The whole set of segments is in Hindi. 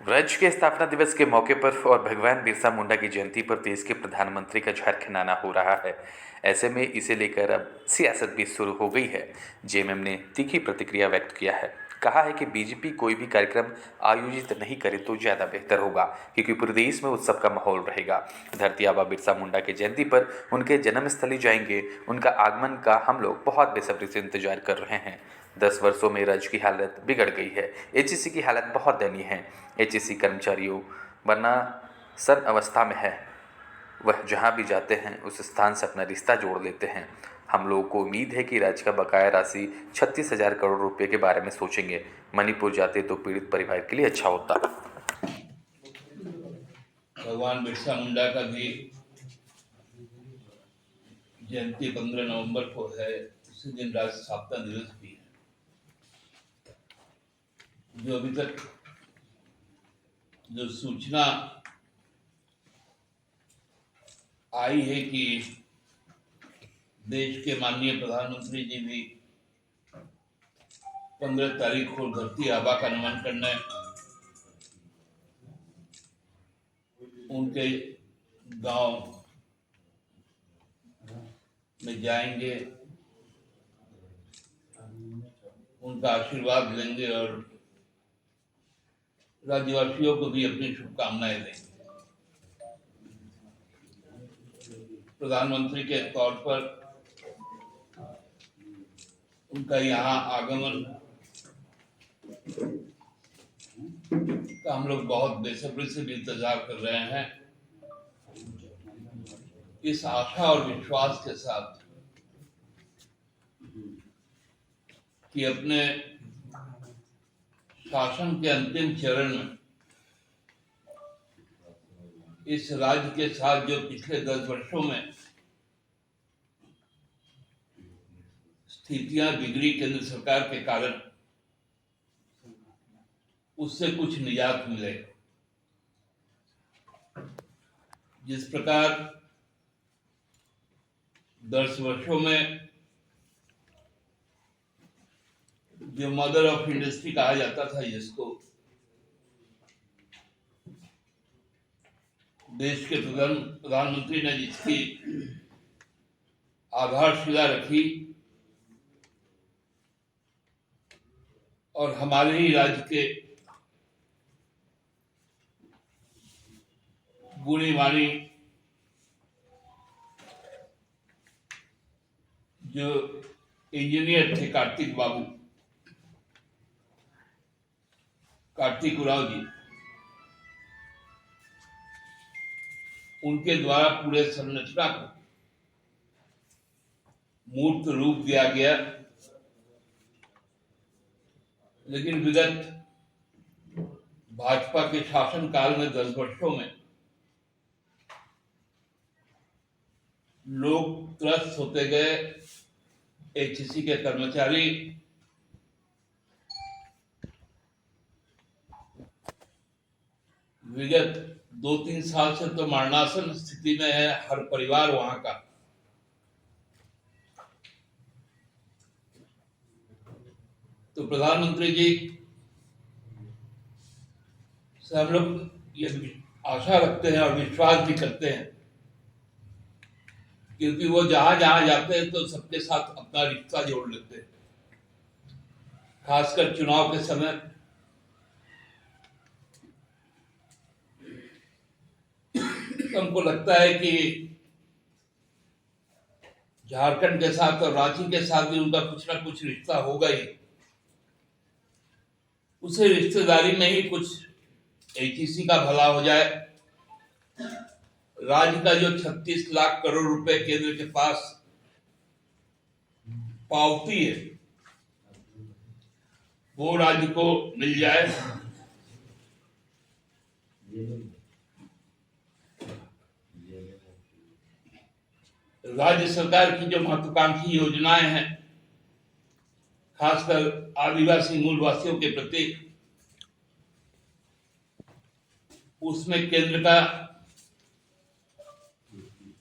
राज्य के स्थापना दिवस के मौके पर और भगवान बिरसा मुंडा की जयंती पर देश के प्रधानमंत्री का झारखंडाना हो रहा है। ऐसे में इसे लेकर अब सियासत भी शुरू हो गई है। जेएमएम ने तीखी प्रतिक्रिया व्यक्त किया है। कहा है कि बीजेपी कोई भी कार्यक्रम आयोजित नहीं करे तो ज़्यादा बेहतर होगा, क्योंकि पूरे देश में उत्सव का माहौल रहेगा। धरती आबा बिरसा मुंडा की जयंती पर उनके जन्मस्थली जाएंगे। उनका आगमन का हम लोग बहुत बेसब्री से इंतजार कर रहे हैं। 10 वर्षों में राज्य की हालत बिगड़ गई है। एचईसी की हालत बहुत दयनीय है। एचईसी कर्मचारियों वरना सन अवस्था में है। वह जहाँ भी जाते हैं उस स्थान से अपना रिश्ता जोड़ लेते हैं। हम लोगों को उम्मीद है कि राज्य का बकाया राशि 36,000 करोड़ रुपए के बारे में सोचेंगे। मणिपुर जाते तो पीड़ित परिवार के लिए अच्छा होता। भगवान बिरसा मुंडा का भी जयंती 15 नवंबर को है। उसी दिन राज्य स्थापना दिवस भी है। जो अभी तक जो सूचना आई है कि देश के माननीय प्रधानमंत्री जी भी 15 तारीख को धरती आबा का नमन करने उनके गांव में जाएंगे, उनका आशीर्वाद लेंगे और राज्यवासियों को भी अपनी शुभकामनाएं देंगे। प्रधानमंत्री के तौर पर उनका यहाँ आगमन का हम लोग बहुत बेसब्री से भी इंतजार कर रहे हैं। इस आशा और विश्वास के साथ कि अपने शासन के अंतिम चरण में इस राज्य के साथ जो पिछले 10 वर्षों में स्थितियां बिगड़ी केंद्र सरकार के कारण, उससे कुछ निजात मिले। जिस प्रकार 10 वर्षों में जो मदर ऑफ इंडस्ट्री कहा जाता था, जिसको देश के प्रधानमंत्री ने जिसकी आधारशिला रखी और हमारे ही राज्य के गुणी मानी जो इंजीनियर थे कार्तिक उरांव जी, उनके द्वारा पूरे संरचना को मूर्त रूप दिया गया। लेकिन विगत भाजपा के शासनकाल में 10 वर्षों में लोग त्रस्त होते गए। एचईसी के कर्मचारी विगत 2-3 साल से तो मरणासन स्थिति में है, हर परिवार वहां का। तो प्रधानमंत्री जी से हम लोग ये आशा रखते हैं और विश्वास भी करते हैं, क्योंकि वो जहां जहां जाते हैं तो सबके साथ अपना रिश्ता जोड़ लेते हैं। खासकर चुनाव के समय हमको लगता है कि झारखंड के साथ और रांची के साथ भी उनका कुछ ना कुछ रिश्ता होगा ही। उसे रिश्तेदारी में ही कुछ एचईसी का भला हो जाए। राज्य का जो 36 लाख करोड़ रुपए केंद्र के पास पावती है, वो राज्य को मिल जाए। राज्य सरकार की जो महत्वाकांक्षी योजनाएं हैं, खासकर आदिवासी मूलवासियों के प्रति, उसमें केंद्र का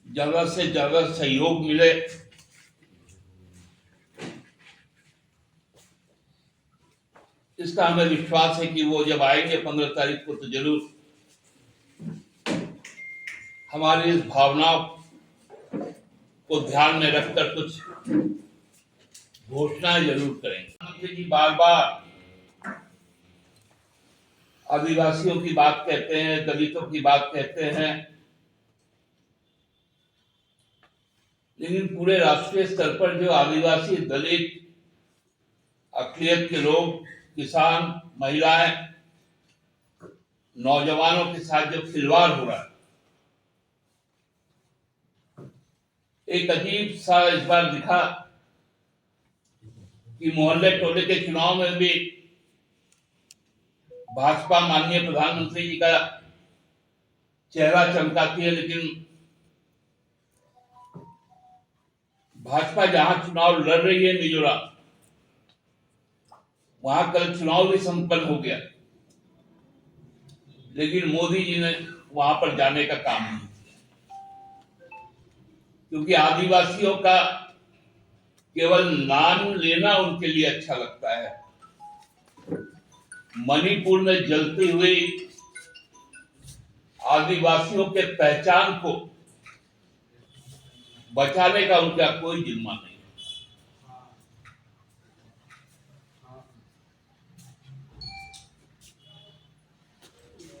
ज्यादा से ज्यादा सहयोग मिले। इस इसका हमें विश्वास है कि वो जब आएंगे 15 तारीख को तो जरूर हमारी इस भावनाओं को ध्यान में रखकर कुछ घोषणाएं जरूर करेंगे। प्रधानमंत्री जी बार बार आदिवासियों की बात कहते हैं, दलितों की बात कहते हैं, लेकिन पूरे राष्ट्रीय स्तर पर जो आदिवासी, दलित, अक़लियत के लोग, किसान, महिलाएं, नौजवानों के साथ जो खिलवाड़ हो रहा है, एक अजीब सा इस बार दिखा कि मोहल्ले टोले के चुनाव में भी भाजपा माननीय प्रधानमंत्री जी का चेहरा चमकाती है, लेकिन भाजपा जहां चुनाव लड़ रही है मिजोरम, वहां कल चुनाव भी संपन्न हो गया, लेकिन मोदी जी ने वहां पर जाने का काम नहीं किया, क्योंकि आदिवासियों का केवल नाम लेना उनके लिए अच्छा लगता है। मणिपुर में जलती हुई आदिवासियों के पहचान को बचाने का उनका कोई जिम्मा नहीं।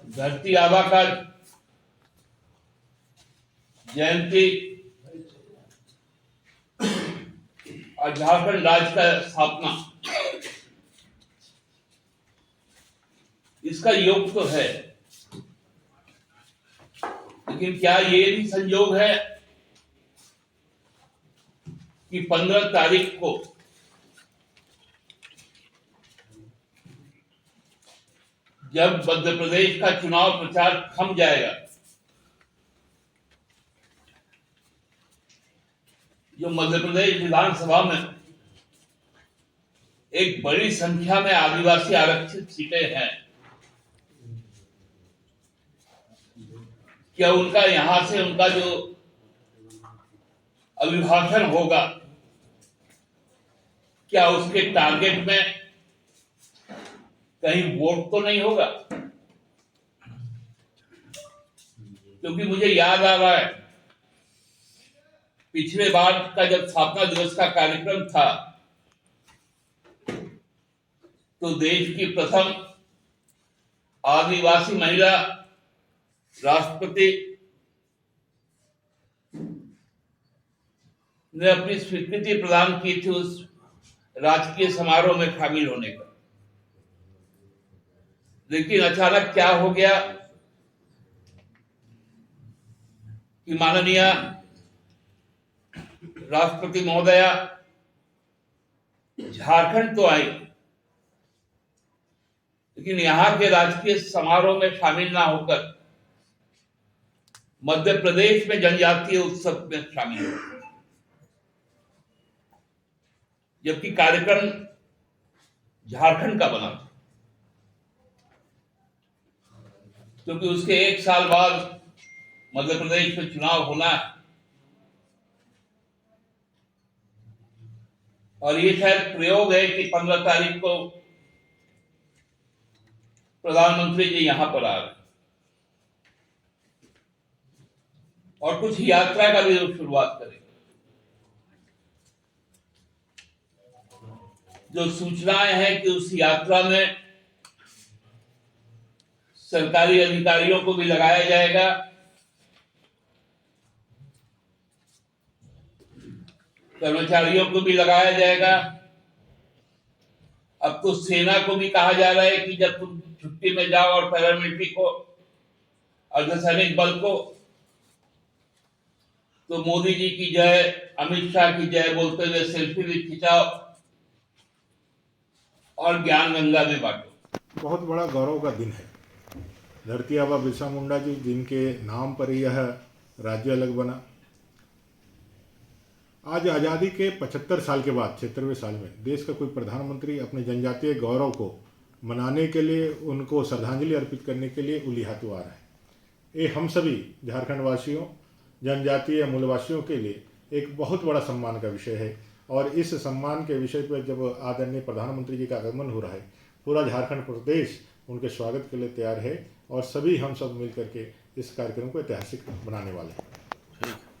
धरती आबा का जयंती और झारखंड राज्य का स्थापना, इसका योग तो है, लेकिन क्या ये भी संयोग है कि 15 तारीख को जब मध्य प्रदेश का चुनाव प्रचार थम जाएगा, जो मध्य प्रदेश विधानसभा में एक बड़ी संख्या में आदिवासी आरक्षित सीटें हैं, क्या उनका यहां से उनका जो अभिभाषण होगा, क्या उसके टारगेट में कहीं वोट तो नहीं होगा? क्योंकि मुझे याद आ रहा है पिछले बार का जब स्थापना दिवस का कार्यक्रम था, तो देश की प्रथम आदिवासी महिला राष्ट्रपति ने अपनी स्वीकृति प्रदान की थी उस राजकीय समारोह में शामिल होने का। लेकिन अचानक क्या हो गया कि माननीय राष्ट्रपति महोदया झारखंड तो आई, लेकिन यहां के राजकीय समारोह में शामिल ना होकर मध्य प्रदेश में जनजातीय उत्सव में शामिल हो, जबकि कार्यक्रम झारखंड का बना था, क्योंकि उसके एक साल बाद मध्य प्रदेश में चुनाव होना है और ये शायद प्रयोग है कि 15 तारीख को प्रधानमंत्री जी यहां पर आ रहे और कुछ यात्रा का भी शुरुआत करेंगे। जो सूचनाएं हैं कि उस यात्रा में सरकारी अधिकारियों को भी लगाया जाएगा, कर्मचारियों को भी लगाया जाएगा। अब तो सेना को भी कहा जा रहा है कि जब तुम छुट्टी में जाओ और पैरामिलिट्री को, अर्धसैनिक बल को, तो मोदी जी की जय, अमित शाह की जय बोलते हुए सेल्फी भी खिंचाओ और ज्ञान गंगा भी बांटो। बहुत बड़ा गौरव का दिन है। धरती आबा बिरसा मुंडा जी जिनके नाम पर यह राज्य अलग बना, आज आज़ादी के 75 साल के बाद 76वें साल में देश का कोई प्रधानमंत्री अपने जनजातीय गौरव को मनाने के लिए, उनको श्रद्धांजलि अर्पित करने के लिए उलिहातू आ रहा है। ये हम सभी झारखंड वासियों, जनजातीय मूलवासियों के लिए एक बहुत बड़ा सम्मान का विषय है और इस सम्मान के विषय पर जब आदरणीय प्रधानमंत्री जी का आगमन हो रहा है पूरा झारखंड प्रदेश उनके स्वागत के लिए तैयार है और सभी हम सब मिल करके इस कार्यक्रम को ऐतिहासिक बनाने वाले हैं। ठीक।